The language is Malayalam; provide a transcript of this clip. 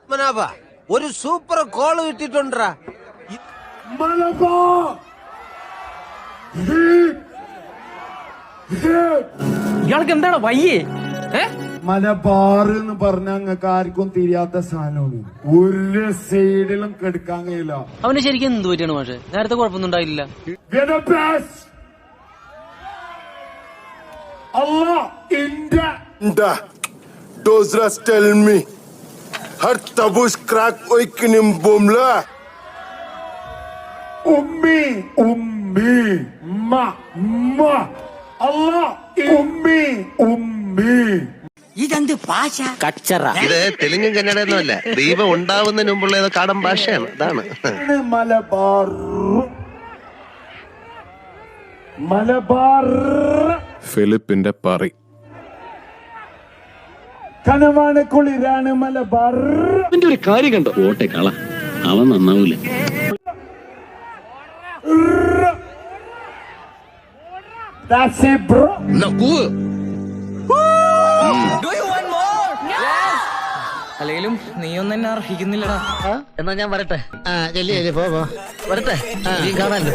പത്മനാഭ ഒരു സൂപ്പർ കോള് കിട്ടിട്ടുണ്ടാ. ഇയാൾക്ക് എന്താണ് വയ്യേ? മലബാർ എന്ന് പറഞ്ഞ അങ്ങക്ക് ആർക്കും തിരിയാത്ത സാധനമാണ്. ഒരു സൈഡിലും കെടുക്കാൻ കഴിയില്ല. അവന് ശരിക്കും എന്ത് പറ്റിയാണ് പക്ഷെ? നേരത്തെ കുഴപ്പമൊന്നും ഉണ്ടായില്ല. Allah India. Those rats tell me. Her tabush crack oikinim bomla. Ummi. Ma. Allah Ummi. ഇതെന്ത് ഭാഷ? കച്ചറ. ഇത് തെലുങ്കും കന്നഡയൊന്നും അല്ല, ദൈവം ഉണ്ടാവുന്നതിന് മുമ്പുള്ള ഏതോ കാടൻ ഭാഷയാണ്. അതാണ് മലബാർ ഫിലിപ്പിന്റെ പറി കനവാണ്, കുളിരാണ് മലബാർ. അവന്റെ ഒരു കാര്യം കണ്ടോ? ഓട്ടെ കള, അവൻ നന്നാവൂല. That's it, bro. അല്ലെങ്കിലും നീ ഒന്നും എന്നെ അർഹിക്കുന്നില്ലടാ. എന്നാ ഞാൻ വരട്ടെ. പോ വരട്ടെ. കാണാല്ലോ.